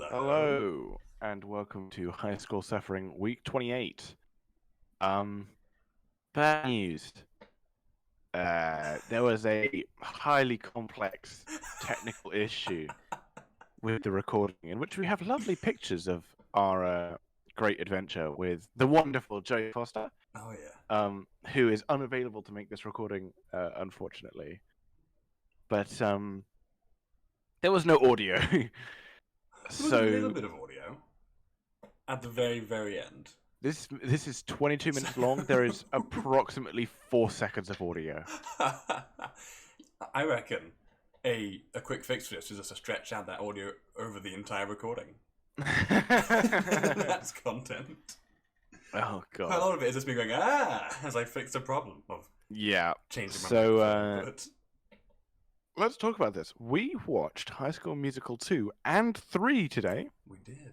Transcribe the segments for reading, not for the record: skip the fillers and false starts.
Hello. Hello, and welcome to High School Suffering Week 28. Um, Bad news. There was a highly complex technical issue with the recording, in which we have lovely pictures of our great adventure with the wonderful Joey Foster, Oh yeah. who is unavailable to make this recording, unfortunately. But there was no audio, There was a little so bit of audio at the very, very end. this is 22 minutes long. There is approximately 4 seconds of audio. I reckon a quick fix for this is just to stretch out that audio over the entire recording. That's content. Oh Quite a god. lot of it is just me going as I fix the problem of Yeah. changing my So microphone. But let's talk about this. We watched High School Musical 2 and 3 today. we did.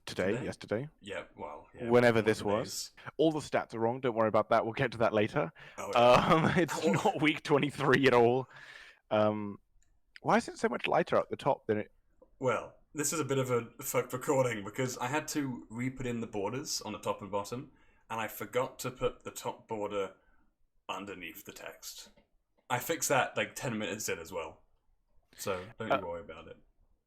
Today, yesterday. Yeah. Well. Yeah. Whenever one this of the was. days. All the stats are wrong. Don't worry about that. We'll get to that later. Oh yeah. It's not week 23 at all. Why is it so much lighter up the top than it? Well, this is a bit of a fucked recording because I had to re-put in the borders on the top and bottom, and I forgot to put the top border underneath the text. I fixed that like 10 minutes in as well, so don't you worry about it.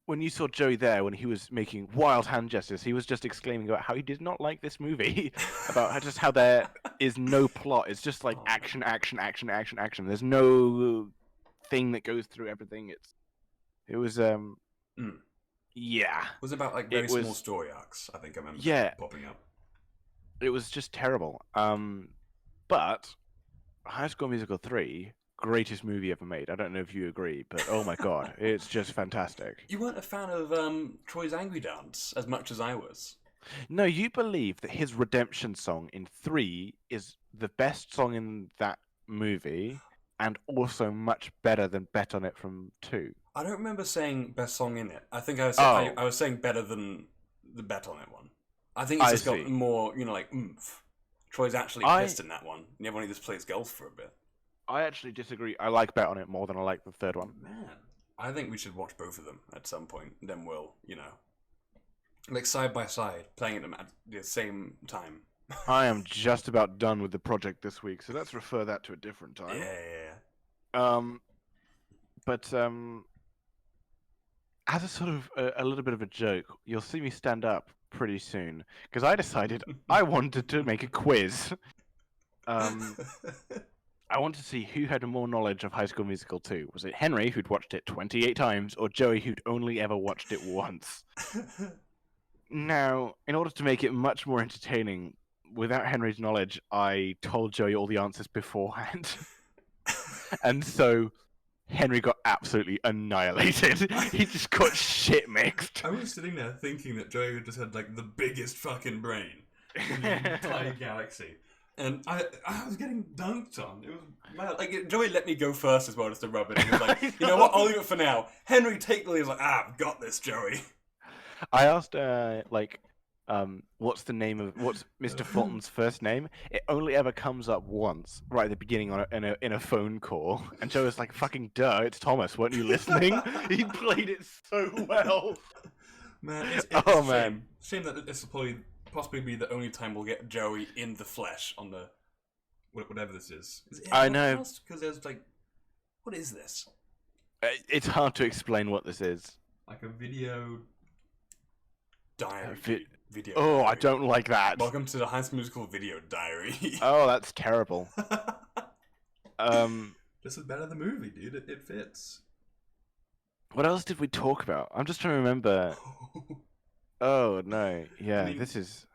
When you saw Joey there, when he was making wild hand gestures, he was just exclaiming about how he did not like this movie, about just how there is no plot. It's just like Oh, action, action, action, action, action. There's no thing that goes through everything. It was yeah. It was about like very It small was story arcs. I think I remember yeah. popping up. It was just terrible. But High School Musical 3, greatest movie ever made. I don't know if you agree, but oh my god, it's just fantastic. You weren't a fan of Troy's Angry Dance as much as I was. No, you believe that his redemption song in 3 is the best song in that movie and also much better than Bet on It from 2. I don't remember saying best song in it. I think I was Oh, I was saying better than the Bet on It one. I think it's I just got see. more, like oomph. Troy's actually I pissed in that one. And everyone just plays golf for a bit. I actually disagree. I like Bet on It more than I like the third one. Man, I think we should watch both of them at some point. Then we'll, like side by side, playing them at the same time. I am just about done with the project this week, so let's refer that to a different Yeah, time. yeah, But as a sort of a little bit of a joke, you'll see me stand up pretty soon because I decided I wanted to make a quiz. I wanted to see who had more knowledge of High School Musical 2. Was it Henry, who'd watched it 28 times, or Joey, who'd only ever watched it once? Now, in order to make it much more entertaining, without Henry's knowledge, I told Joey all the answers beforehand. And so Henry got absolutely annihilated. He just got shit mixed. I was sitting there thinking that Joey just had like the biggest fucking brain in the entire galaxy. And I was getting dunked on. It was mad. Like Joey let me go first as well, just to rub it. He was like, you know what? I'll leave it for now. Henry, take the lead. He was like, I've got this, Joey. I asked, what's Mr. Fulton's first name? It only ever comes up once, right at the beginning in a phone call. And Joe was like, "Fucking duh, it's Thomas. Weren't you listening?" He played it so well. Man, it's Oh a man, shame that this will possibly be the only time we'll get Joey in the flesh on the whatever this is. Is it I know. Because there's like, what is this? It's hard to explain what this is. Like a video diary. Video. Oh, diary. I don't like that. Welcome to the High School Musical video diary. Oh, that's terrible. This is better than the movie, dude. It fits. What else did we talk about? I'm just trying to remember. Oh no, yeah, I mean, this is.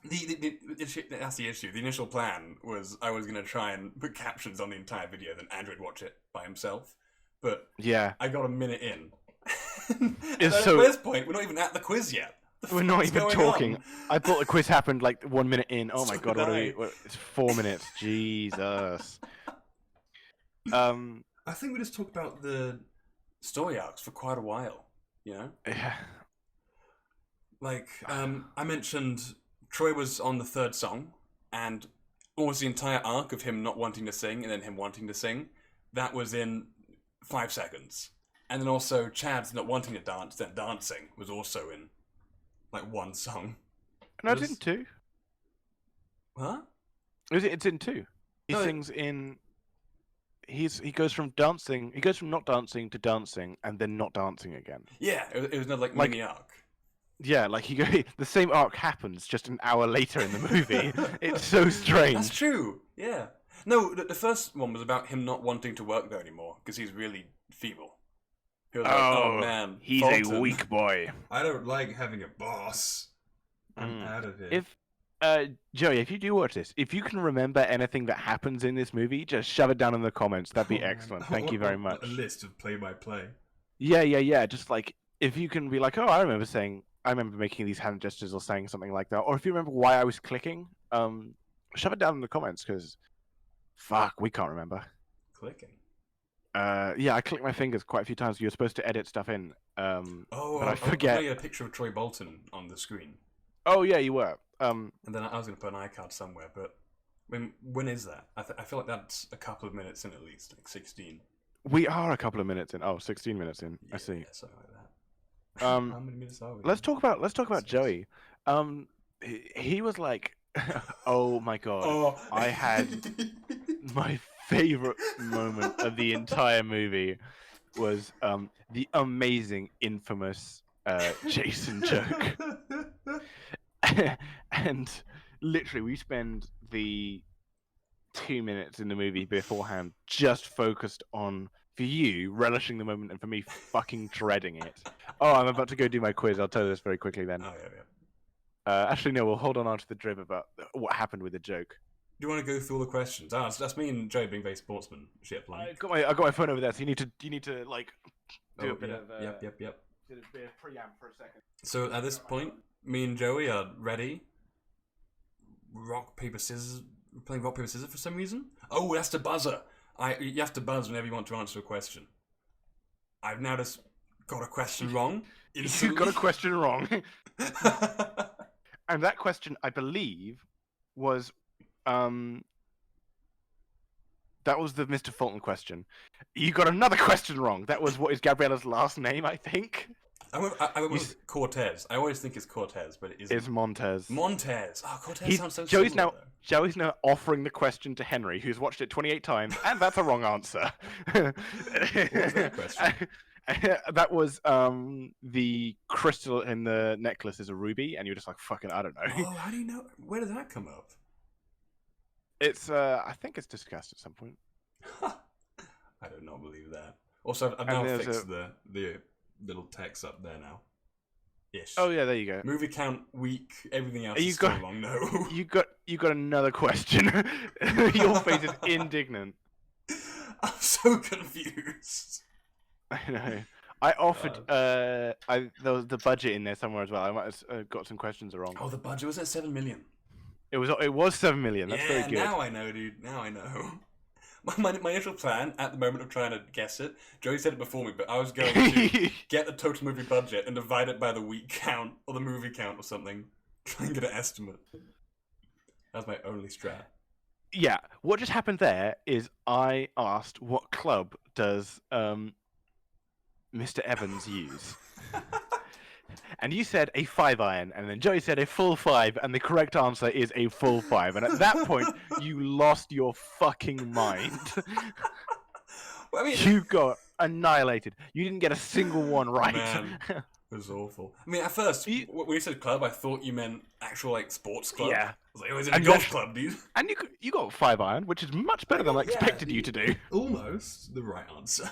That's the issue. The initial plan was I was going to try and put captions on the entire video, then Andrew would watch it by himself. But Yeah, I got a minute in. It's At so- this point, we're not even at the quiz yet. we're not fuck's even going talking. on? I thought the quiz happened like 1 minute in. Oh my So god, did I. it's 4 minutes. Jesus. I think we just talked about the story arcs for quite a while. You know, Yeah. like I mentioned, Troy was on the third song, and almost the entire arc of him not wanting to sing and then him wanting to sing, that was in 5 seconds. And then also Chad's not wanting to dance, then dancing was also in like one song. No, it's in 2. Huh? It's in 2. He No, sings in. He goes from dancing. He goes from not dancing to dancing, and then not dancing again. Yeah, it was another like Like- mini arc. Yeah, like the same arc happens just an hour later in the movie. It's so strange. That's true. Yeah. No, the first one was about him not wanting to work there anymore because he's really feeble. He was like, oh man, he's Fulton, a weak boy. I don't like having a boss. I'm Mm. out of here. If Joey, if you do watch this, if you can remember anything that happens in this movie, just shove it down in the comments. That'd be Oh, man. excellent. I Thank you want very much. A list of play-by-play. Yeah. Just like if you can be like, oh, I remember making these hand gestures or saying something like that, or if you remember why I was clicking, shove it down in the comments because, fuck, we can't remember. Clicking. Yeah, I clicked my fingers quite a few times. You were supposed to edit stuff in. But I forget. I made a picture of Troy Bolton on the screen. Oh yeah, you were. And then I was going to put an iCard somewhere, but when is that? I feel like that's a couple of minutes in at least, like 16. We are a couple of minutes in. Oh, 16 minutes in. I see. Yeah, something like that. How many minutes are we? Let's talk about Joey. He was like, oh my god, Oh. I had my favorite moment of the entire movie was the amazing, infamous Jason joke. And literally, we spend the 2 minutes in the movie beforehand just focused on, for you, relishing the moment, and for me, fucking dreading it. Oh, I'm about to go do my quiz. I'll tell you this very quickly then. Oh, yeah. Actually, no, we'll hold on to the drib about what happened with the joke. Do you want to go through all the questions? That's me and Joe being very sportsmanship. I got my phone over there, so you need to like do a bit of Yep. do a bit of preamp for a second. So at this point, me and Joey are ready. Rock, paper, scissors. We're playing rock, paper, scissors for some reason. Oh, that's the buzzer. You have to buzz whenever you want to answer a question. I've now just got a question wrong. You got a question wrong. And that question, I believe, was that was the Mr. Fulton question. You got another question wrong. That was, what is Gabriella's last name, I think? I went with Cortez. I always think it's Cortez, but it isn't. It's Montez. Montez. Oh, Cortez sounds so Joey's similar, now though. Joey's now offering the question to Henry, who's watched it 28 times, and that's a wrong answer. What was that question? That was the crystal in the necklace is a ruby, and you're just like, fucking, I don't know. Oh, how do you know? Where did that come up? It's I think it's discussed at some point. I do not believe that. Also, I've And now there's fixed the little text up there now. Ish. Oh yeah, there you go. Movie count, week, everything else You is still got- wrong. No. You got another question. Your face is indignant. I'm so confused. I know. I offered there was the budget in there somewhere as well. I might have got some questions wrong. Oh, the budget was at 7 million. It was 7 million. That's very good. Now I know, dude. Now I know. My initial plan at the moment of trying to guess it, Joey said it before me, but I was going to get the total movie budget and divide it by the week count or the movie count or something. Try and get an estimate. That's my only strat. Yeah, what just happened there is I asked what club does Mr. Evans use? And you said a 5-iron, and then Joey said a full 5, and the correct answer is a full 5. And at that point, you lost your fucking mind. Well, I mean, You got annihilated. You didn't get a single one right. Man. it was awful. I mean, at first, when you said club, I thought you meant actual, like, sports club. Yeah. I was like, oh, is it a And golf that's- club, dude? And you got 5-iron, which is much better than I Yeah, expected you to do. Almost the right answer.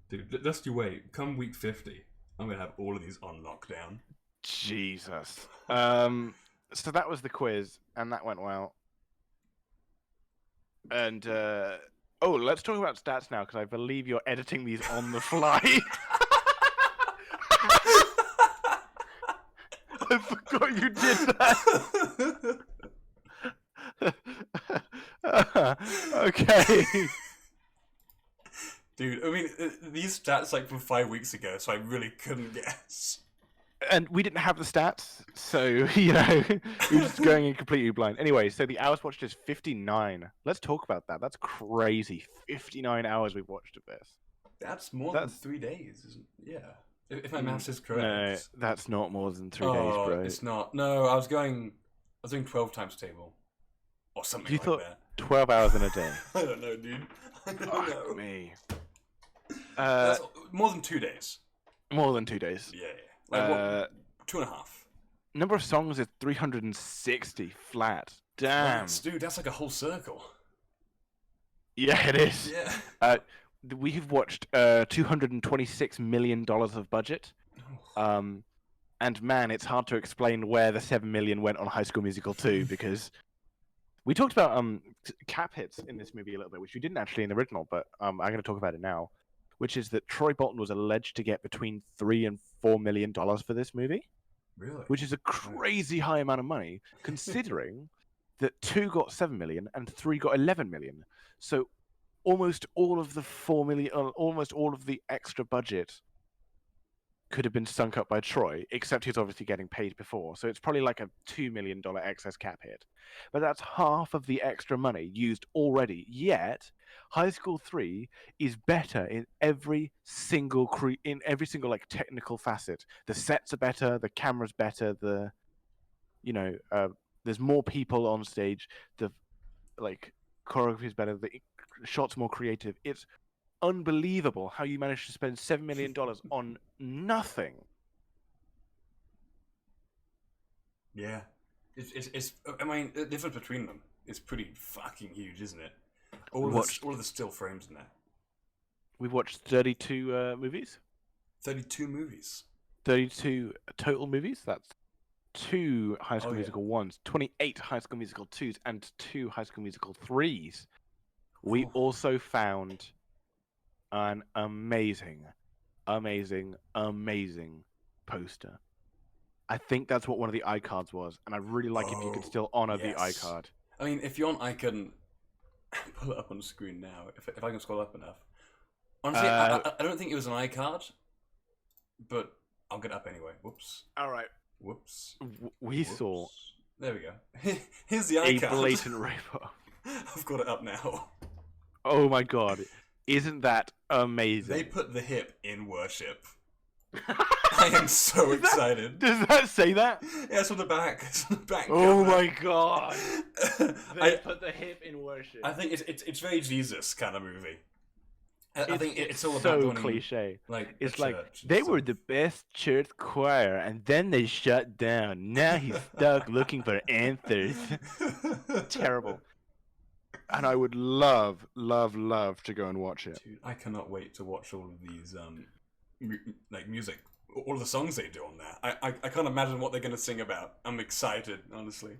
Dude, just you wait. Come week 50, I'm going to have all of these on lockdown. Jesus. So that was the quiz, and that went well. And let's talk about stats now, because I believe you're editing these on the fly. I forgot you did that. Okay. Dude, I mean, these stats like from 5 weeks ago, so I really couldn't guess. And we didn't have the stats, so, you know, we were just going in completely blind. Anyway, so the hours watched is 59. Let's talk about that. That's crazy. 59 hours we've watched of this. That's more than 3 days, isn't it? Yeah. If my maths is correct. No, that's not more than 3 days, bro. It's not. No, I was doing 12 times table. Or something You like thought that. 12 hours in a day. I don't know, dude. I don't Fuck know. me. That's more than 2 days. More than 2 days. Yeah. Like, 2.5. Number of songs is 360 flat. Damn. Dude, that's like a whole circle. Yeah, it is. Yeah. We've watched $226 million of budget. And man, it's hard to explain where the $7 million went on High School Musical 2 because we talked about cap hits in this movie a little bit, which we didn't actually in the original, but I'm going to talk about it now, which is that Troy Bolton was alleged to get between $3 and $4 million for this movie. Really? Which is a crazy high amount of money, considering that 2 got 7 million and 3 got 11 million. So almost all of the 4 million, almost all of the extra budget could have been sunk up by Troy, except he's obviously getting paid before. So it's probably like a $2 million excess cap hit. But that's half of the extra money used already. Yet High School 3 is better in every single like technical facet. The sets are better, the camera's better, there's more people on stage, the like choreography is better, the shots more creative. It's unbelievable how you managed to spend $7 million on nothing. Yeah. It's I mean, the difference between them is pretty fucking huge, isn't it? All of the still frames in there. We've watched 32 movies. 32 movies. 32 total movies. That's 2 High School Musical 1s, 28 High School Musical 2s, and 2 High School Musical 3s. We also found an amazing poster. I think that's what one of the iCards was, and I'd really like if you could still honor the iCard. I mean, if you want, I can pull it up on the screen now, if I can scroll up enough. Honestly, I don't think it was an iCard, but I'll get it up anyway. Whoops. Alright. Whoops. We saw... There we go. Here's the iCard. A blatant rip-off. I've got it up now. Oh my god. Isn't that amazing? They put the hip in worship. I am so excited. Does that say that? Yeah, it's on the back. It's on the back. Oh my god! They put the hip in worship. I think it's very Jesus kind of movie. I think it's all so about cliche. Like it's like they were the best church choir, and then they shut down. Now he's stuck looking for answers. Terrible. And I would love to go and watch it. Dude, I cannot wait to watch all of these like music, all the songs they do on there. I can't imagine what they're going to sing about. I'm excited, honestly.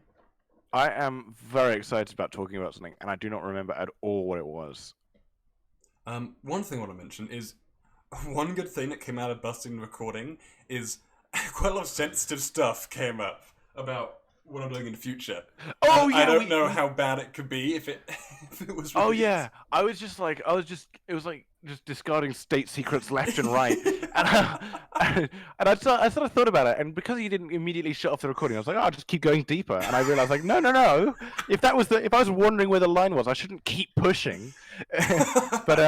I am very excited about talking about something, and I do not remember at all what it was. One thing I want to mention is one good thing that came out of busting the recording is quite a lot of sensitive stuff came up about what I'm doing in the future. Oh yeah, I don't know how bad it could be if it was. Released. Oh yeah, it was like just discarding state secrets left and right, and I sort of thought about it, and because he didn't immediately shut off the recording, I was like, oh, I'll just keep going deeper, and I realized like, no, if I was wondering where the line was, I shouldn't keep pushing, but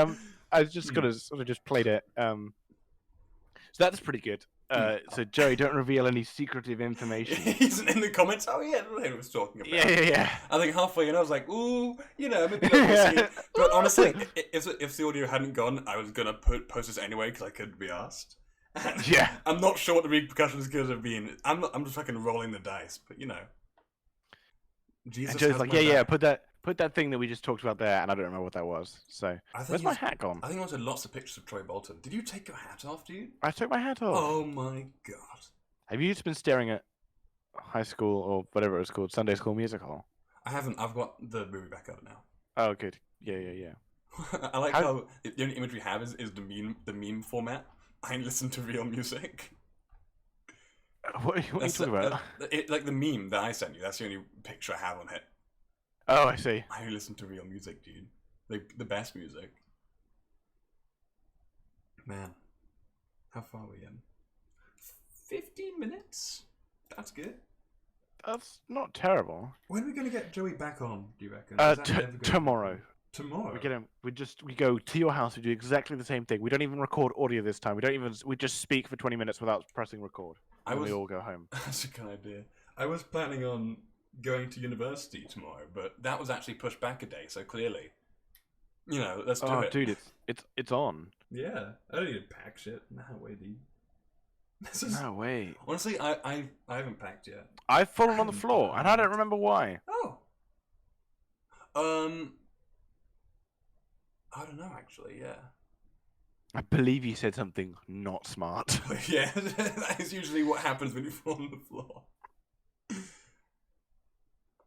I was just gonna sort of just played it, so that's pretty good. So Joey, don't reveal any secretive information. He's in the comments. Oh yeah, I don't know who was talking about. Yeah. I think halfway in, I was like, ooh, maybe not risky. But honestly, if the audio hadn't gone, I was gonna post this anyway because I couldn't be asked. Yeah. I'm not sure what the repercussions could have been. I'm just fucking rolling the dice, but Jesus. And Joey's like, yeah, put that thing that we just talked about there, and I don't remember what that was. So where's my hat gone? I think I wanted lots of pictures of Troy Bolton. Did you take your hat off, dude? I took my hat off. Oh my god. Have you just been staring at High School or whatever it was called, Sunday School Musical? I haven't. I've got the movie back up now. Oh, good. Yeah. I like how the only image we have is the meme format. I listen to real music. What are you talking about? Like the meme that I sent you. That's the only picture I have on it. Oh, I see. I listen to real music, dude. The best music. Man, how far are we in? 15 minutes? That's good. That's not terrible. When are we going to get Joey back on, do you reckon? Tomorrow. tomorrow. We get him. We go to your house. We do exactly the same thing. We don't even record audio this time. We just speak for 20 minutes without pressing record. And we all go home. That's a good idea. I was planning on going to university tomorrow, but that was actually pushed back a day. So clearly, let's do it. Oh, dude, it's on. Yeah, I don't need to pack shit. No way, dude. No way. Honestly, I haven't packed yet. I've fallen on the floor, and I don't remember why. Oh. I don't know, actually, yeah. I believe you said something not smart. Yeah, that is usually what happens when you fall on the floor.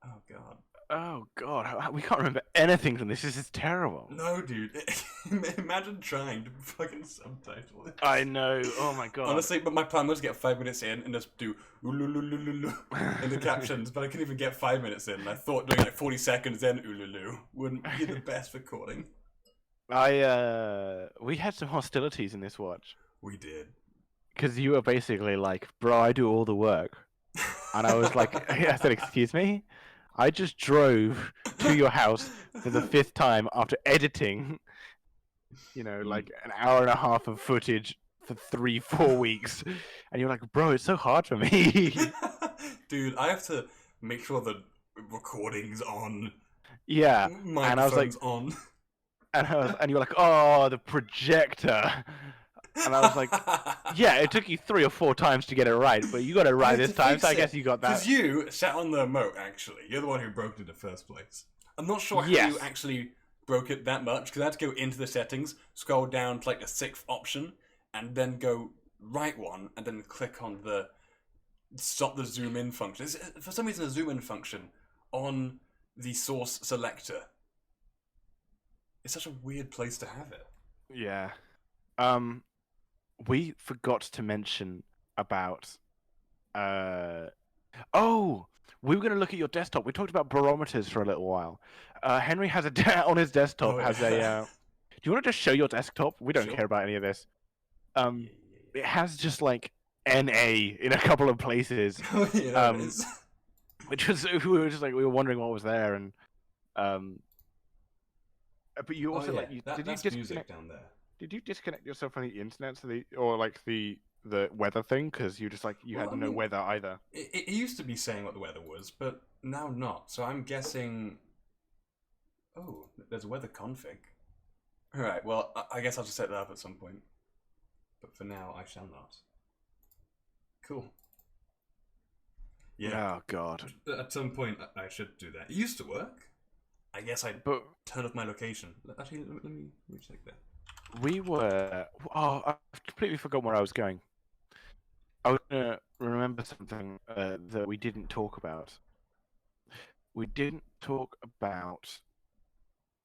Oh, God. Oh, God. We can't remember anything from this. This is terrible. No, dude. Imagine trying to fucking subtitle it. I know. Oh, my God. Honestly, but my plan was to get 5 minutes in and just do ululululu in the captions, but I couldn't even get 5 minutes in. I thought doing like 40 seconds then ululu wouldn't be the best recording. We had some hostilities in this watch. We did. Because you were basically like, bro, I do all the work. And I was like, I said, excuse me? I just drove to your house for the 5th time after editing, like an hour and a half of footage for 3-4 weeks. And you're like, bro, it's so hard for me. Dude, I have to make sure the recording's on. Yeah. Microphone's and I was like, on. And you were like, oh, the projector. And I was like, yeah, it took you 3 or 4 times to get it right, but you got it right this time, so I guess you got that. Because you sat on the remote, actually. You're the one who broke it in the first place. I'm not sure how you actually broke it that much, because I had to go into the settings, scroll down to like the 6th option, and then go right one, and then click on the stop the zoom in function. It's, for some reason, a zoom in function on the source selector. It's such a weird place to have it. Yeah. We forgot to mention about. Oh, we were going to look at your desktop. We talked about barometers for a little while. Henry has on his desktop has a. Do you want to just show your desktop? We don't care about any of this. It has just like NA in a couple of places. Which was we were wondering what was there, and but you also that's music down there. Did you disconnect yourself from the internet the weather thing? Because you just had no weather either. It used to be saying what the weather was, but now not. So I'm guessing. Oh, there's a weather config. All right. Well, I guess I'll just set that up at some point. But for now, I shall not. Cool. Yeah. Oh God. At some point, I should do that. It used to work. I guess I'd turn off my location. Actually, let me check that. We were. Oh, I completely forgot where I was going. I was gonna remember something that we didn't talk about. We didn't talk about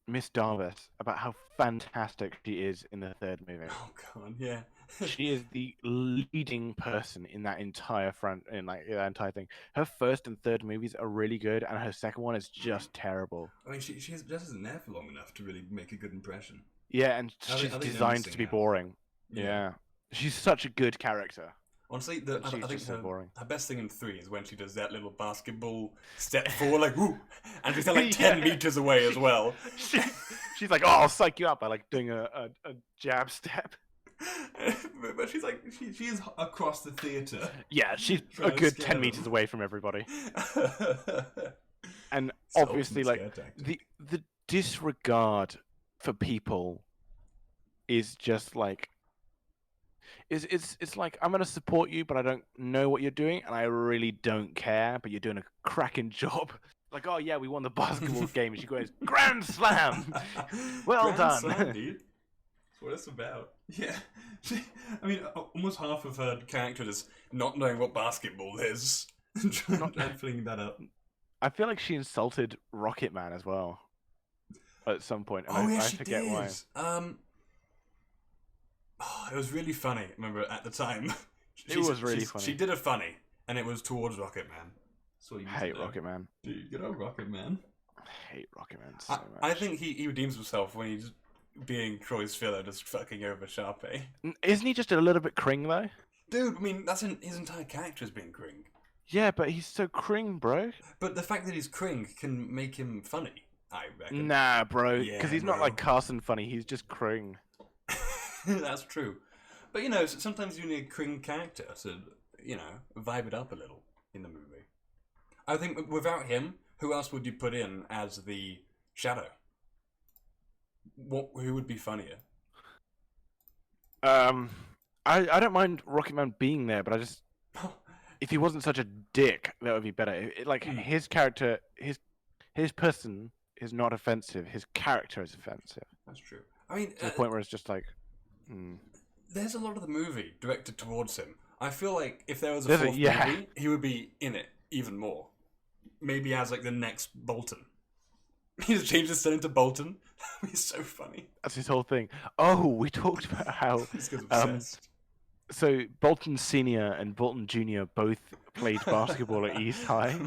Miss Darvis, about how fantastic she is in the 3rd movie. Oh God, yeah. She is the leading person in that entire that entire thing. Her 1st and 3rd movies are really good, and her 2nd one is just terrible. I mean, she just isn't there for long enough to really make a good impression. Yeah, and she's designed to be boring. Yeah. She's such a good character. Honestly, I think her best thing in 3 is when she does that little basketball step forward, like, woo! And she's like 10 meters away as well. She's like, oh, I'll psych you up by doing a jab step. But she's like, she is across the theater. Yeah, she's a good 10 meters away from everybody. And obviously, the disregard for people is just it's like, I'm gonna support you, but I don't know what you're doing, and I really don't care, but you're doing a cracking job. Like, oh yeah, we won the basketball game, and she goes, Grand Slam! Well done! Slam, dude. That's what it's about. Yeah. I mean, almost half of her character is not knowing what basketball is. Not filling that up. I feel like she insulted Rocket Man as well. At some point. I she forget did. Why. It was really funny, remember, at the time. It was really funny. She did it funny, and it was towards Rocket Man. So you hate Rocket Man. Dude, get over Rocket Man. I hate Rocket Man so much. I think he redeems himself when he's being Troy's filler, just fucking over Sharpay. Isn't he just a little bit cring, though? Dude, I mean, his entire character is being cring. Yeah, but he's so cring, bro. But the fact that he's cring can make him funny. I reckon. Nah, bro. Yeah, Because he's not bro. like Carson funny. He's just Krang. That's true. But, you know, sometimes you need a Krang character to, you know, vibe it up a little in the movie. I think without him, who else would you put in as the Shadow? Who would be funnier? I don't mind Rocket Man being there, but I just if he wasn't such a dick, that would be better. Like his character, his person is not offensive. His character is offensive. That's true. I mean, to the point where it's just like, there's a lot of the movie directed towards him. I feel like if there was a fourth movie, he would be in it even more. Maybe as like the next Bolton. He just changed his son into Bolton. He's so funny. That's his whole thing. Oh, we talked about how so Bolton Senior and Bolton Junior both played basketball at East High,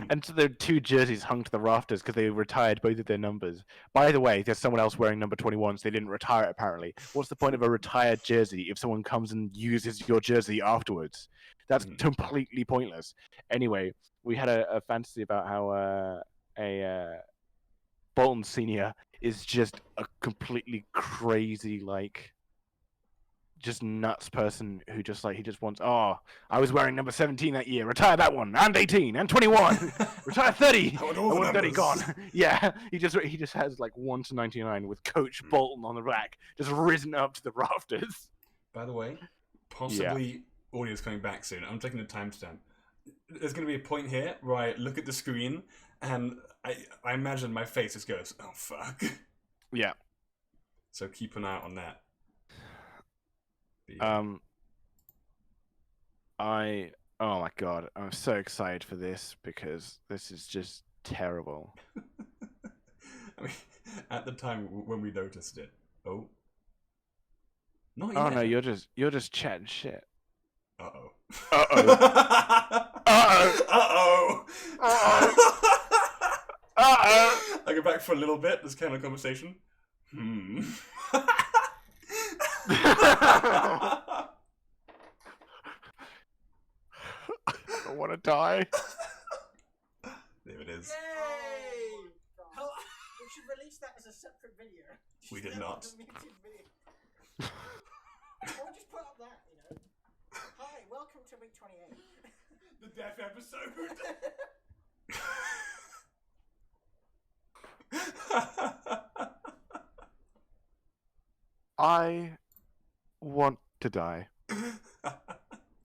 and so their two jerseys hung to the rafters because they retired both of their numbers. By the way, there's someone else wearing number 21, so they didn't retire it apparently. What's the point of a retired jersey if someone comes and uses your jersey afterwards? That's completely pointless. Anyway, we had a fantasy about how Bolton Senior is just a completely crazy, like, just nuts person who just like, he just wants, oh, I was wearing number 17 that year, retire that one, and 18, and 21, retire 30, I want 30 gone. Yeah, he just has like 1 to 99 with Coach Bolton on the rack, just risen up to the rafters. By the way, possibly audio's coming back soon. I'm taking a timestamp. There's going to be a point here where I look at the screen and I imagine my face just goes, oh fuck. Yeah. So keep an eye on that. Oh my god, I'm so excited for this because this is just terrible. I mean, at the time when we noticed it, not oh yet. No, you're just chatting shit. Uh-oh. Uh-oh. Uh-oh. Uh-oh. Uh-oh. I go back for a little bit, this kind of conversation. I want to die. There it is. Yay! We should release that as a separate video. We did not. Or just put up that, you know. Hi, welcome to week 28. The death episode. I want to die.